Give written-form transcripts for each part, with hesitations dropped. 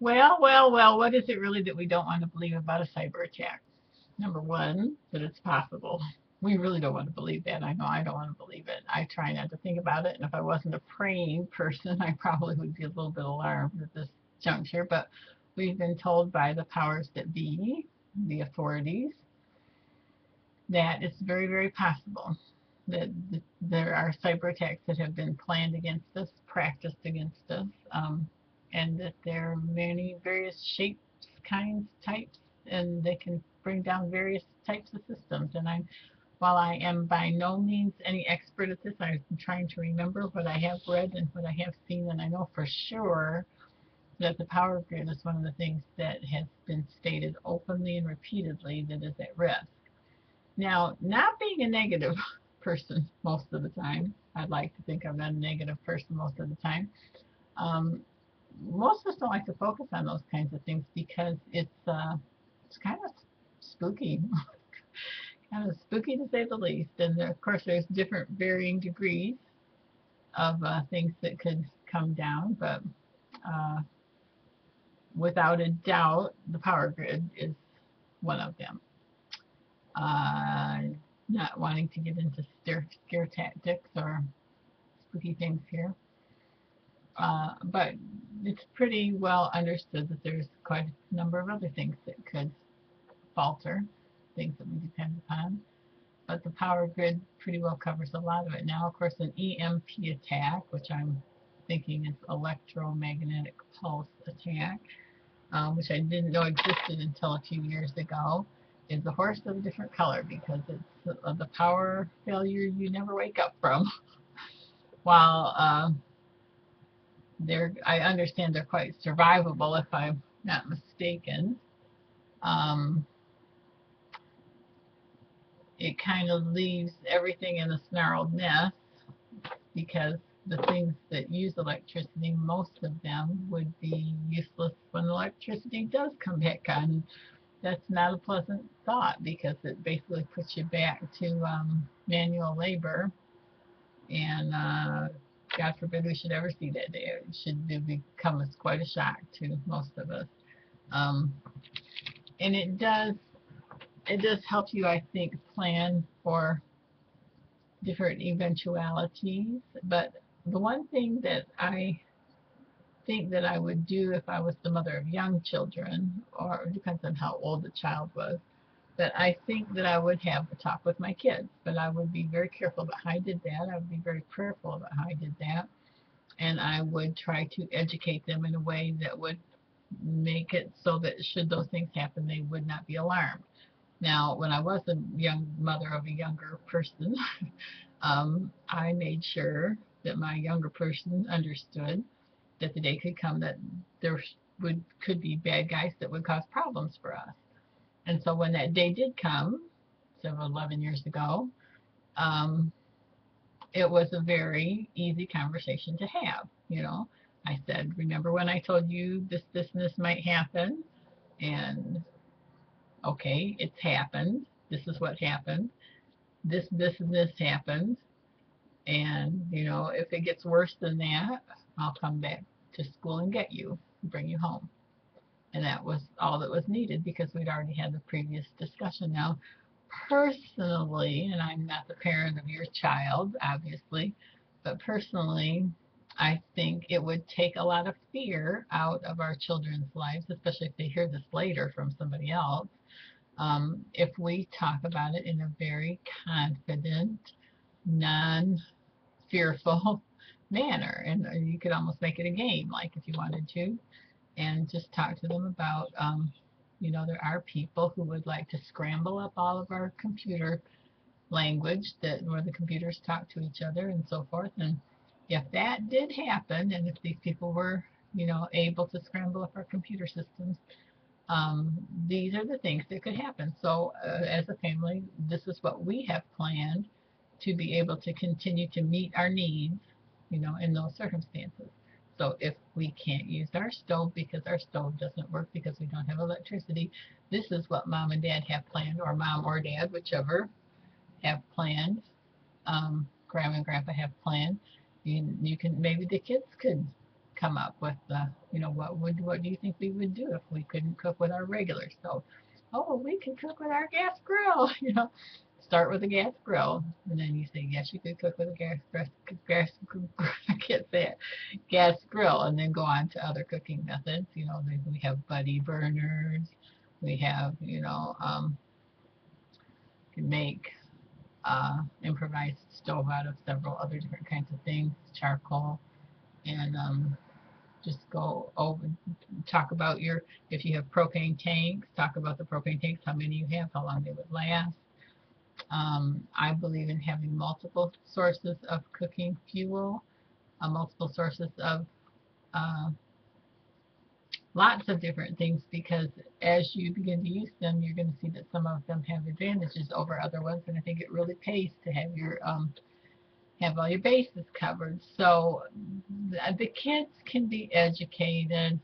Well, what is it really that we don't want to believe about a cyber attack? Number one, that it's possible. We really don't want to believe that. I know I don't want to believe it. I try not to think about it. And if I wasn't a praying person, I probably would be a little bit alarmed at this juncture. But we've been told by the powers that be, the authorities, that it's very, very possible that there are cyber attacks that have been planned against us, practiced against us, and that there are many various shapes, kinds, types, and they can bring down various types of systems. And while I am by no means any expert at this, I'm trying to remember what I have read and what I have seen, and I know for sure that the power grid is one of the things that has been stated openly and repeatedly that is at risk. Now, not being a negative person most of the time, I'd like to think I'm not a negative person most of the time. Um, Most of us don't like to focus on those kinds of things because it's kind of spooky, kind of spooky to say the least. And there, of course, there's different varying degrees of things that could come down, but uh, without a doubt, the power grid is one of them. Uh, Not wanting to get into scare tactics or spooky things here. But it's pretty well understood that there's quite a number of other things that could falter, things that we depend upon. But the power grid pretty well covers a lot of it. Now, of course, an EMP attack, which I'm thinking is electromagnetic pulse attack, which I didn't know existed until a few years ago, is a horse of a different color because it's the power failure you never wake up from. While I understand they're quite survivable if I'm not mistaken. Um, it kind of leaves everything in a snarled mess because the things that use electricity, most of them would be useless when electricity does come back on. That's not a pleasant thought because it basically puts you back to manual labor, and God forbid we should ever see that day. It should become as quite a shock to most of us. Um, and it does help you, I think, plan for different eventualities. But the one thing that I think that I would do if I was the mother of young children, or it depends on how old the child was, but I think that I would have a talk with my kids. But I would be very careful about how I did that. I would be very prayerful about how I did that. And I would try to educate them in a way that would make it so that should those things happen, they would not be alarmed. Now, when I was a young mother of a younger person, I made sure that my younger person understood that the day could come that there could be bad guys that would cause problems for us. And so when that day did come, several 11 years ago, um, it was a very easy conversation to have. I said, remember when I told you this, and this might happen? And okay, it's happened. This is what happened. This, and this happened. And, if it gets worse than that, I'll come back to school and get you, bring you home. And that was all that was needed because we'd already had the previous discussion. Now, personally, and I'm not the parent of your child, obviously, but personally, I think it would take a lot of fear out of our children's lives, especially if they hear this later from somebody else, if we talk about it in a very confident, non fearful manner. And you could almost make it a game, like if you wanted to, and just talk to them about, there are people who would like to scramble up all of our computer language that where the computers talk to each other and so forth. And if that did happen, and if these people were, able to scramble up our computer systems, these are the things that could happen. So, as a family, this is what we have planned to be able to continue to meet our needs, in those circumstances. So, if we can't use our stove because our stove doesn't work because we don't have electricity, this is what mom and dad have planned, or mom or dad, whichever, have planned. Grandma and grandpa have planned. You can maybe the kids could come up with the, what do you think we would do if we couldn't cook with our regular stove? Oh, we could cook with our gas grill. Start with a gas grill, and then you say yes, you could cook with a gas I can't say it, gas grill, and then go on to other cooking methods. We have buddy burners. We have, can make improvised stove out of several other different kinds of things, charcoal, and just go over, talk about if you have propane tanks, talk about the propane tanks, how many you have, how long they would last. I believe in having multiple sources of cooking fuel, multiple sources of lots of different things, because as you begin to use them, you're going to see that some of them have advantages over other ones, and I think it really pays to have have all your bases covered. So the kids can be educated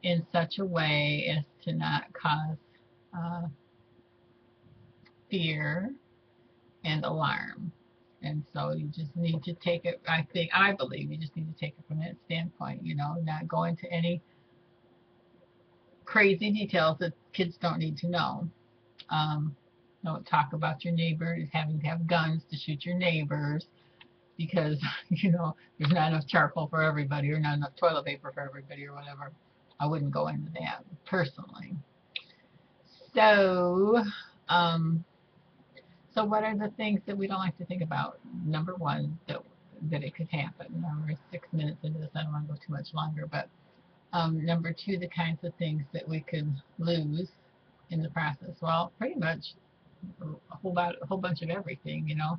in such a way as to not cause fear and alarm. And so you just need to take it, I believe you just need to take it from that standpoint, not go into any crazy details that kids don't need to know. Don't talk about your neighbors having to have guns to shoot your neighbors, because there's not enough charcoal for everybody, or not enough toilet paper for everybody, or whatever. I wouldn't go into that personally. So what are the things that we don't like to think about? Number one, that it could happen. We're 6 minutes into this. I don't want to go too much longer, but number two, the kinds of things that we could lose in the process. Well, pretty much a whole bunch of everything. Of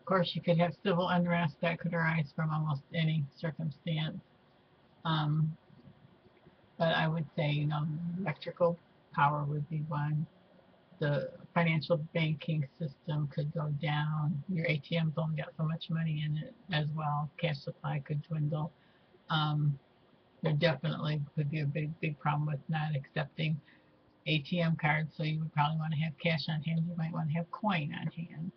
course, you could have civil unrest that could arise from almost any circumstance. But I would say, electrical power would be one. The financial banking system could go down. Your ATM's only got so much money in it as well. Cash supply could dwindle. There definitely could be a big problem with not accepting ATM cards, so you would probably want to have cash on hand. You might want to have coin on hand.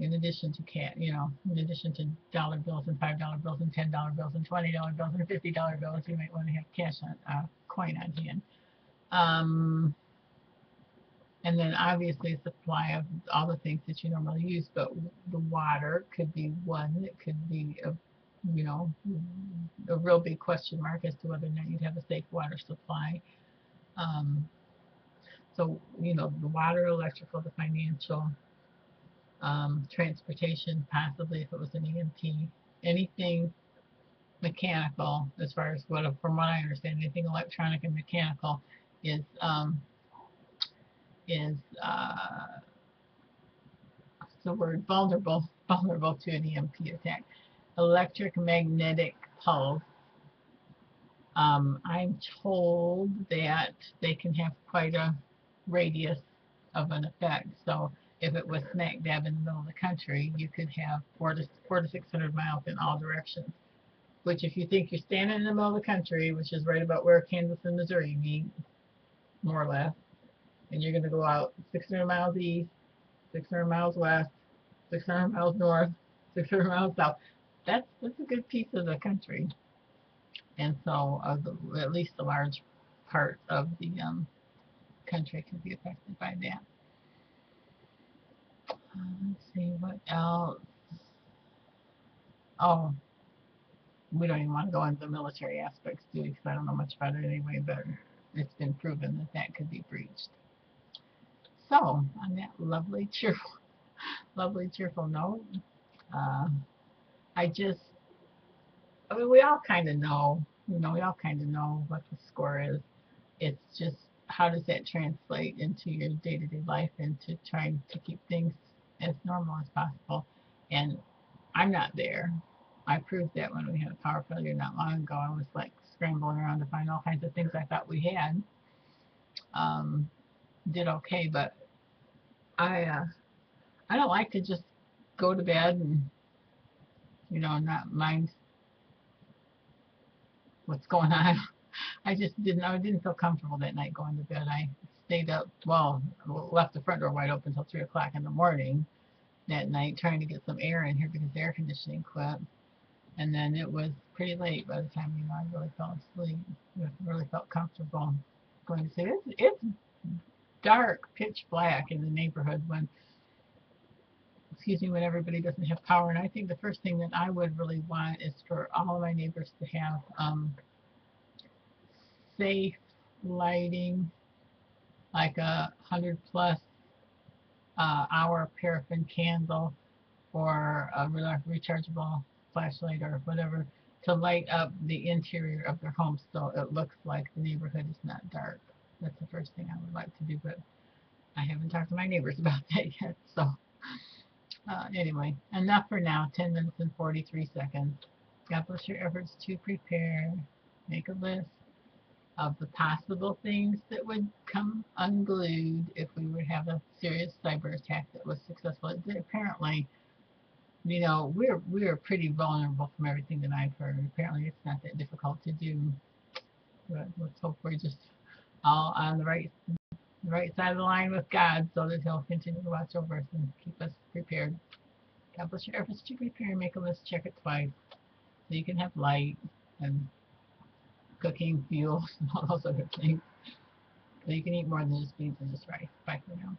In addition to in addition to dollar bills and $5 bills and $10 bills and $20 bills and $50 bills, you might want to have cash on coin on hand. And then obviously supply of all the things that you normally use, but the water could be one that could be a real big question mark as to whether or not you'd have a safe water supply. So the water, electrical, the financial, transportation, possibly if it was an EMT, anything mechanical, as far as from what I understand, anything electronic and mechanical is the word vulnerable to an EMP attack. Electromagnetic pulse. I'm told that they can have quite a radius of an effect. So if it was smack dab in the middle of the country, you could have 400 to 600 miles in all directions. Which, if you think you're standing in the middle of the country, which is right about where Kansas and Missouri meet, more or less, and you're going to go out 600 miles east, 600 miles west, 600 miles north, 600 miles south, that's a good piece of the country. And so at least a large part of the country can be affected by that. Let's see, what else? Oh, we don't even want to go into the military aspects, do we? Because I don't know much about it anyway, but it's been proven that could be breached. So, on that lovely, cheerful note, we all kind of know, we all kind of know what the score is. It's just, how does that translate into your day-to-day life, into trying to keep things as normal as possible? And I'm not there. I proved that when we had a power failure not long ago. I was like scrambling around to find all kinds of things I thought we had. Did okay, but I don't like to just go to bed and not mind what's going on. I didn't feel comfortable that night going to bed. I stayed up, left the front door wide open until 3 o'clock in the morning that night, trying to get some air in here because the air conditioning quit. And then it was pretty late by the time I really fell asleep. Really felt comfortable going to sleep. It's dark, pitch black in the neighborhood when, excuse me, when everybody doesn't have power. And I think the first thing that I would really want is for all of my neighbors to have safe lighting, like a 100+ hour paraffin candle or a rechargeable flashlight or whatever to light up the interior of their home so it looks like the neighborhood is not dark. That's the first thing I would like to do, but I haven't talked to my neighbors about that yet. So anyway, enough for now. 10 minutes and 43 seconds. God bless your efforts to prepare. Make a list of the possible things that would come unglued if we would have a serious cyber attack that was successful. Apparently, we're pretty vulnerable from everything that I've heard. Apparently, it's not that difficult to do. But let's hope we're just all on the right side of the line with God, so that He'll continue to watch over us and keep us prepared. God bless your efforts to prepare. Make a list. Check it twice, so you can have light and cooking fuels and all those other things. So you can eat more than just beans and just rice. Bye for now.